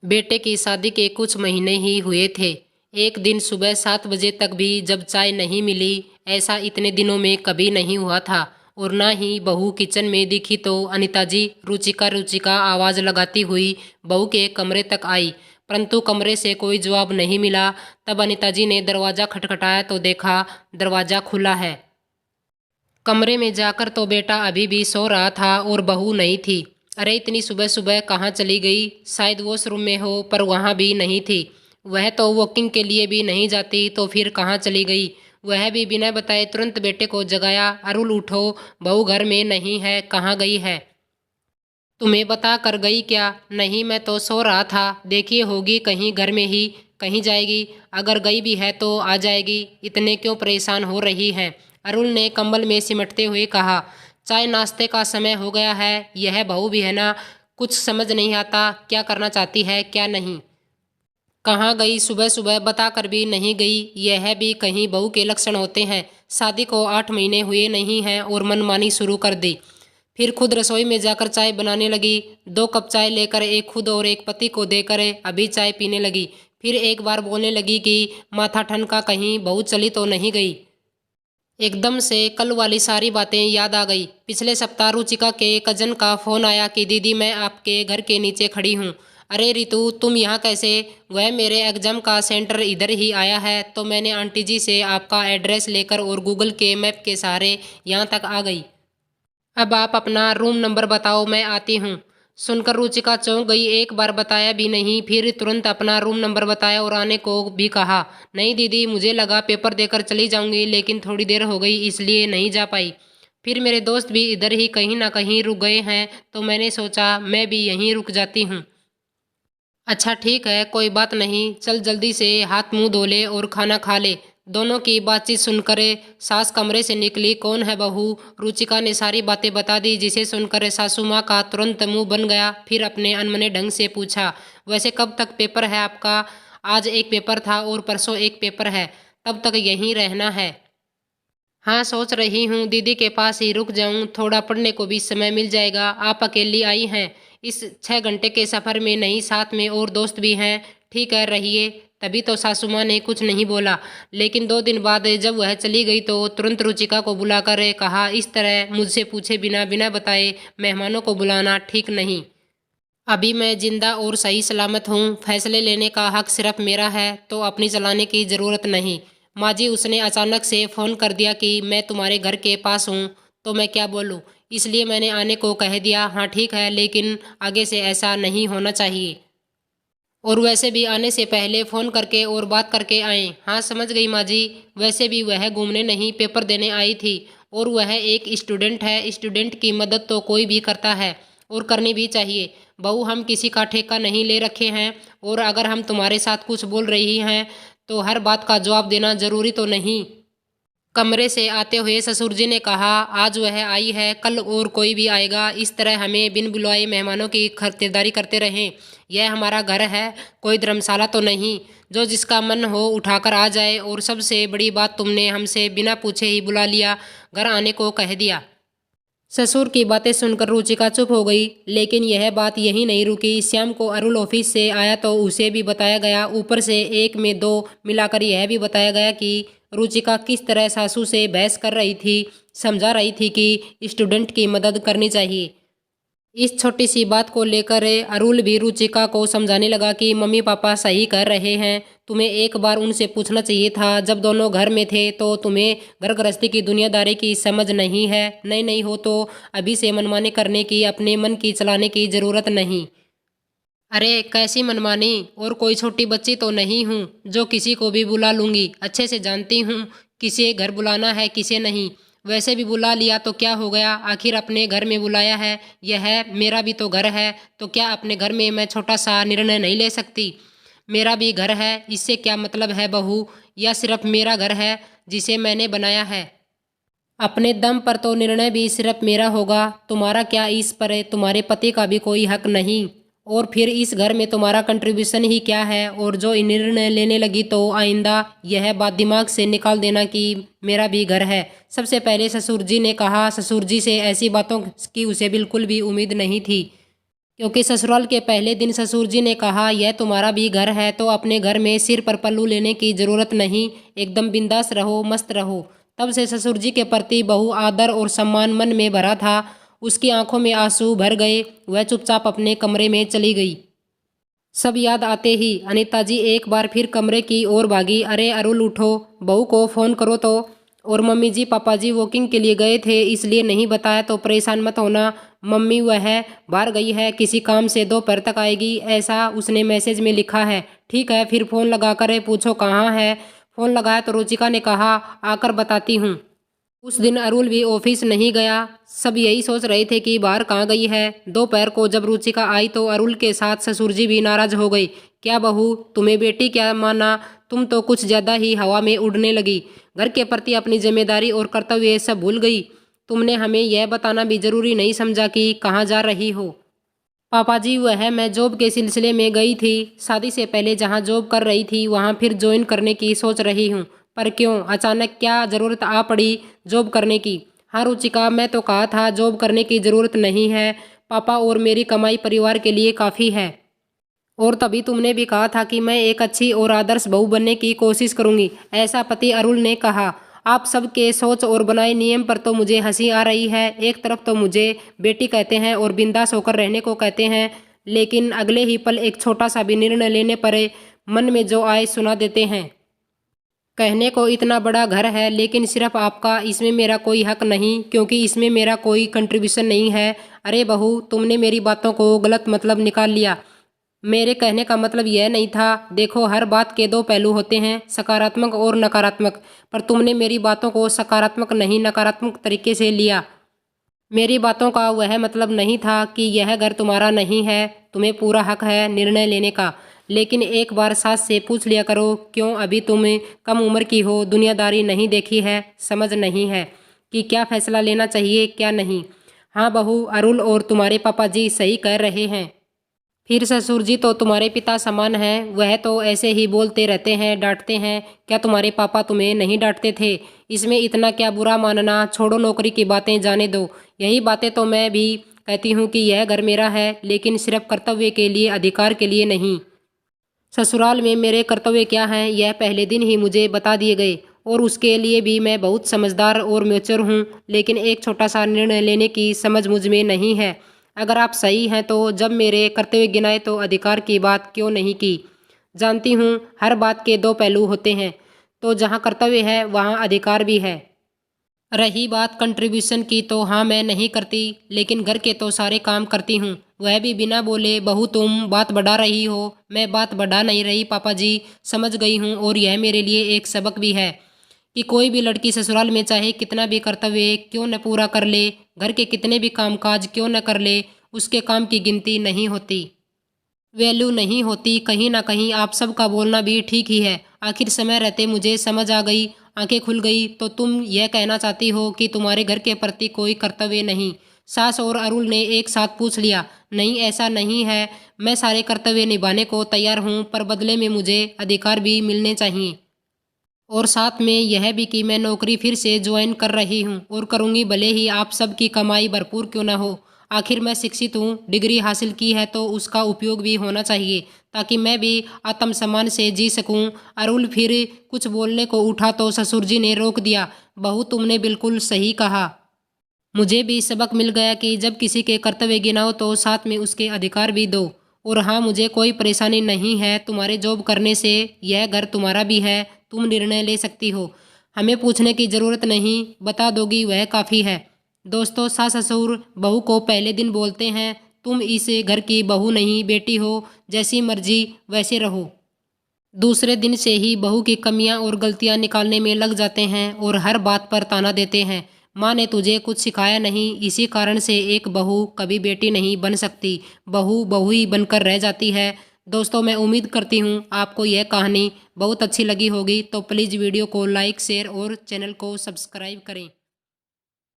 बेटे की शादी के कुछ महीने ही हुए थे। एक दिन सुबह 7 बजे तक भी जब चाय नहीं मिली, ऐसा इतने दिनों में कभी नहीं हुआ था। और ना ही बहू किचन में दिखी तो अनिता जी रुचिका रुचिका आवाज़ लगाती हुई बहू के कमरे तक आई, परंतु कमरे से कोई जवाब नहीं मिला। तब अनिता जी ने दरवाज़ा खटखटाया तो देखा दरवाज़ा खुला है। कमरे में जाकर तो बेटा अभी भी सो रहा था और बहू नहीं थी। अरे इतनी सुबह सुबह कहाँ चली गई? शायद वॉशरूम में हो, पर वहाँ भी नहीं थी। वह तो वॉकिंग के लिए भी नहीं जाती, तो फिर कहाँ चली गई? वह भी बिना बताए तुरंत बेटे को जगाया, अरुल उठो, बहू घर में नहीं है, कहाँ गई है? तुम्हें बता कर गई क्या? नहीं, मैं तो सो रहा था। देखिए होगी कहीं घर में ही, कहीं जाएगी। अगर गई भी है तो आ जाएगी, इतने क्यों परेशान हो रही हैं? अरुण ने कंबल में सिमटते हुए कहा। चाय नाश्ते का समय हो गया है, यह बहू भी है ना, कुछ समझ नहीं आता क्या करना चाहती है क्या नहीं। कहाँ गई? सुबह सुबह बता कर भी नहीं गई, यह भी कहीं बहू के लक्षण होते हैं। शादी को 8 महीने हुए नहीं हैं और मनमानी शुरू कर दी। फिर खुद रसोई में जाकर चाय बनाने लगी। 2 कप चाय लेकर एक खुद और एक पति को देकर अभी चाय पीने लगी। फिर एक बार बोलने लगी कि माथा ठनका, कहीं बहू चली तो नहीं गई। एकदम से कल वाली सारी बातें याद आ गई। पिछले सप्ताह रुचिका के कजन का फोन आया कि दीदी मैं आपके घर के नीचे खड़ी हूँ। अरे रितु, तुम यहाँ कैसे? वह मेरे एग्जाम का सेंटर इधर ही आया है, तो मैंने आंटी जी से आपका एड्रेस लेकर और गूगल के मैप के सहारे यहाँ तक आ गई। अब आप अपना रूम नंबर बताओ, मैं आती हूँ। सुनकर रुचिका चौंक गई। एक बार बताया भी नहीं, फिर तुरंत अपना रूम नंबर बताया और आने को भी कहा। नहीं दीदी, मुझे लगा पेपर देकर चली जाऊंगी, लेकिन थोड़ी देर हो गई इसलिए नहीं जा पाई। फिर मेरे दोस्त भी इधर ही कहीं ना कहीं रुक गए हैं, तो मैंने सोचा मैं भी यहीं रुक जाती हूँ। अच्छा ठीक है, कोई बात नहीं, चल जल्दी से हाथ मुंह धो ले और खाना खा ले। दोनों की बातचीत सुनकर सास कमरे से निकली। कौन है बहू? रुचिका ने सारी बातें बता दी, जिसे सुनकर सासू माँ का तुरंत मुंह बन गया। फिर अपने अनमने ढंग से पूछा, वैसे कब तक पेपर है आपका? आज एक पेपर था और परसों एक पेपर है, तब तक यहीं रहना है? हाँ, सोच रही हूँ दीदी के पास ही रुक जाऊँ, थोड़ा पढ़ने को भी समय मिल जाएगा। आप अकेली आई हैं, इस 6 घंटे के सफ़र में नहीं, साथ में और दोस्त भी हैं। ठीक है, रहिए। तभी तो सासू माँ ने कुछ नहीं बोला, लेकिन 2 दिन बाद जब वह चली गई तो तुरंत रुचिका को बुलाकर कहा, इस तरह मुझसे पूछे बिना बिना बताए मेहमानों को बुलाना ठीक नहीं। अभी मैं जिंदा और सही सलामत हूँ, फैसले लेने का हक सिर्फ मेरा है, तो अपनी चलाने की ज़रूरत नहीं। माँ जी, उसने अचानक से फ़ोन कर दिया कि मैं तुम्हारे घर के पास हूँ, तो मैं क्या बोलूँ? इसलिए मैंने आने को कह दिया। हाँ ठीक है, लेकिन आगे से ऐसा नहीं होना चाहिए। और वैसे भी आने से पहले फ़ोन करके और बात करके आए। हाँ समझ गई माँ जी। वैसे भी वह घूमने नहीं, पेपर देने आई थी, और वह एक स्टूडेंट है। स्टूडेंट की मदद तो कोई भी करता है और करनी भी चाहिए। बहू, हम किसी का ठेका नहीं ले रखे हैं, और अगर हम तुम्हारे साथ कुछ बोल रही हैं तो हर बात का जवाब देना ज़रूरी तो नहीं। कमरे से आते हुए ससुर जी ने कहा, आज वह आई है, कल और कोई भी आएगा। इस तरह हमें बिन बुलाए मेहमानों की खातिरदारी करते रहें। यह हमारा घर है, कोई धर्मशाला तो नहीं, जो जिसका मन हो उठाकर आ जाए। और सबसे बड़ी बात, तुमने हमसे बिना पूछे ही बुला लिया, घर आने को कह दिया। ससुर की बातें सुनकर रुचिका चुप हो गई, लेकिन यह बात यही नहीं रुकी। श्याम को अरुल ऑफिस से आया तो उसे भी बताया गया। ऊपर से एक में दो मिलाकर यह भी बताया गया कि रुचिका किस तरह सासू से बहस कर रही थी, समझा रही थी कि स्टूडेंट की मदद करनी चाहिए। इस छोटी सी बात को लेकर अरुल भी रुचिका को समझाने लगा कि मम्मी पापा सही कर रहे हैं, तुम्हें एक बार उनसे पूछना चाहिए था। जब दोनों घर में थे तो तुम्हें घर गृहस्थी की दुनियादारी की समझ नहीं है। नई नई हो तो अभी से मनमानी करने की, अपने मन की चलाने की ज़रूरत नहीं। अरे कैसी मनमानी? और कोई छोटी बच्ची तो नहीं हूँ जो किसी को भी बुला लूँगी। अच्छे से जानती हूँ किसे घर बुलाना है किसे नहीं। वैसे भी बुला लिया तो क्या हो गया, आखिर अपने घर में बुलाया है। यह मेरा भी तो घर है, तो क्या अपने घर में मैं छोटा सा निर्णय नहीं ले सकती? मेरा भी घर है, इससे क्या मतलब है बहू? या सिर्फ मेरा घर है जिसे मैंने बनाया है? अपने दम पर तो निर्णय भी सिर्फ मेरा होगा, तुम्हारा क्या इस पर है? तुम्हारे पति का भी कोई हक नहीं। और फिर इस घर में तुम्हारा कंट्रीब्यूशन ही क्या है? और जो निर्णय लेने लगी तो आइंदा यह बात दिमाग से निकाल देना कि मेरा भी घर है। सबसे पहले ससुर जी ने कहा। ससुर जी से ऐसी बातों की उसे बिल्कुल भी उम्मीद नहीं थी। क्योंकि ससुराल के पहले दिन ससुर जी ने कहा, यह तुम्हारा भी घर है तो अपने घर में सिर पर पल्लू लेने की जरूरत नहीं, एकदम बिंदास रहो, मस्त रहो। तब से ससुर जी के प्रति बहु आदर और सम्मान मन में भरा था। उसकी आंखों में आंसू भर गए। वह चुपचाप अपने कमरे में चली गई। सब याद आते ही अनीता जी एक बार फिर कमरे की ओर भागी। अरे अरुल उठो, बहू को फोन करो तो। और मम्मी जी, पापा जी वॉकिंग के लिए गए थे इसलिए नहीं बताया तो परेशान मत होना। मम्मी वह बाहर गई है, किसी काम से दोपहर तक आएगी, ऐसा उसने मैसेज में लिखा है। ठीक है, फिर फोन लगा कर पूछो कहाँ है। फोन लगाया तो रुचिका ने कहा, आकर बताती हूँ। उस दिन अरुल भी ऑफिस नहीं गया। सब यही सोच रहे थे कि बाहर कहाँ गई है। दोपहर को जब रुचिका आई तो अरुल के साथ ससुर जी भी नाराज हो गई। क्या बहू, तुम्हें बेटी क्या माना, तुम तो कुछ ज्यादा ही हवा में उड़ने लगी। घर के प्रति अपनी जिम्मेदारी और कर्तव्य सब भूल गई। तुमने हमें यह बताना भी जरूरी नहीं समझा कि कहाँ जा रही हो। पापा जी, वह मैं जॉब के सिलसिले में गई थी। शादी से पहले जहाँ जॉब कर रही थी वहाँ फिर ज्वाइन करने की सोच रही हूँ। पर क्यों, अचानक क्या ज़रूरत आ पड़ी जॉब करने की? हाँ रुचिका, मैं तो कहा था जॉब करने की ज़रूरत नहीं है। पापा और मेरी कमाई परिवार के लिए काफ़ी है। और तभी तुमने भी कहा था कि मैं एक अच्छी और आदर्श बहू बनने की कोशिश करूंगी, ऐसा पति अरुल ने कहा। आप सबके सोच और बनाए नियम पर तो मुझे हंसी आ रही है। एक तरफ तो मुझे बेटी कहते हैं और बिंदास होकर रहने को कहते हैं, लेकिन अगले ही पल एक छोटा सा भी निर्णय लेने पर मन में जो आए सुना देते हैं। कहने को इतना बड़ा घर है लेकिन सिर्फ आपका, इसमें मेरा कोई हक नहीं क्योंकि इसमें मेरा कोई कंट्रीब्यूशन नहीं है। अरे बहू, तुमने मेरी बातों को गलत मतलब निकाल लिया। मेरे कहने का मतलब यह नहीं था। देखो, हर बात के दो पहलू होते हैं, सकारात्मक और नकारात्मक। पर तुमने मेरी बातों को सकारात्मक नहीं नकारात्मक तरीके से लिया। मेरी बातों का वह मतलब नहीं था कि यह घर तुम्हारा नहीं है, तुम्हें पूरा हक है निर्णय लेने का। लेकिन एक बार सास से पूछ लिया करो, क्यों, अभी तुम कम उम्र की हो, दुनियादारी नहीं देखी है, समझ नहीं है कि क्या फैसला लेना चाहिए क्या नहीं। हाँ बहू, अरुल और तुम्हारे पापा जी सही कह रहे हैं। फिर ससुर जी तो तुम्हारे पिता समान हैं, वह तो ऐसे ही बोलते रहते हैं, डांटते हैं। क्या तुम्हारे पापा तुम्हें नहीं डांटते थे? इसमें इतना क्या बुरा मानना, छोड़ो नौकरी की बातें, जाने दो। यही बातें तो मैं भी कहती हूँ कि यह घर मेरा है, लेकिन सिर्फ कर्तव्य के लिए, अधिकार के लिए नहीं। ससुराल में मेरे कर्तव्य क्या हैं यह पहले दिन ही मुझे बता दिए गए और उसके लिए भी मैं बहुत समझदार और मैच्योर हूँ, लेकिन एक छोटा सा निर्णय लेने की समझ मुझ में नहीं है। अगर आप सही हैं तो जब मेरे कर्तव्य गिनाए तो अधिकार की बात क्यों नहीं की? जानती हूँ हर बात के दो पहलू होते हैं, तो जहाँ कर्तव्य है वहाँ अधिकार भी है। रही बात कंट्रीब्यूशन की तो हाँ, मैं नहीं करती, लेकिन घर के तो सारे काम करती हूँ, वह भी बिना बोले। बहू, तुम बात बढ़ा रही हो। मैं बात बढ़ा नहीं रही पापा जी, समझ गई हूँ और यह मेरे लिए एक सबक भी है कि कोई भी लड़की ससुराल में चाहे कितना भी कर्तव्य क्यों न पूरा कर ले, घर के कितने भी कामकाज क्यों न कर ले, उसके काम की गिनती नहीं होती, वैल्यू नहीं होती। कहीं ना कहीं आप सबका बोलना भी ठीक ही है। आखिर समय रहते मुझे समझ आ गई, आंखें खुल गई। तो तुम यह कहना चाहती हो कि तुम्हारे घर के प्रति कोई कर्तव्य नहीं? सास और अरुल ने एक साथ पूछ लिया। नहीं, ऐसा नहीं है, मैं सारे कर्तव्य निभाने को तैयार हूँ, पर बदले में मुझे अधिकार भी मिलने चाहिए। और साथ में यह भी कि मैं नौकरी फिर से ज्वाइन कर रही हूँ और करूँगी, भले ही आप सबकी कमाई भरपूर क्यों ना हो। आखिर मैं शिक्षित हूँ, डिग्री हासिल की है तो उसका उपयोग भी होना चाहिए ताकि मैं भी आत्मसम्मान से जी सकूँ। अरुल फिर कुछ बोलने को उठा तो ससुर जी ने रोक दिया। बहू, तुमने बिल्कुल सही कहा। मुझे भी सबक मिल गया कि जब किसी के कर्तव्य गिनाओ तो साथ में उसके अधिकार भी दो। और हाँ, मुझे कोई परेशानी नहीं है तुम्हारे जॉब करने से, यह घर तुम्हारा भी है, तुम निर्णय ले सकती हो, हमें पूछने की ज़रूरत नहीं, बता दोगी वह काफ़ी है। दोस्तों, सास ससुर बहू को पहले दिन बोलते हैं, तुम इस घर की बहू नहीं बेटी हो, जैसी मर्जी वैसे रहो। दूसरे दिन से ही बहू की कमियां और गलतियां निकालने में लग जाते हैं और हर बात पर ताना देते हैं। माँ ने तुझे कुछ सिखाया नहीं, इसी कारण से एक बहू कभी बेटी नहीं बन सकती, बहू बहू ही बनकर रह जाती है। दोस्तों, मैं उम्मीद करती हूँ आपको यह कहानी बहुत अच्छी लगी होगी, तो प्लीज़ वीडियो को लाइक, शेयर और चैनल को सब्सक्राइब करें।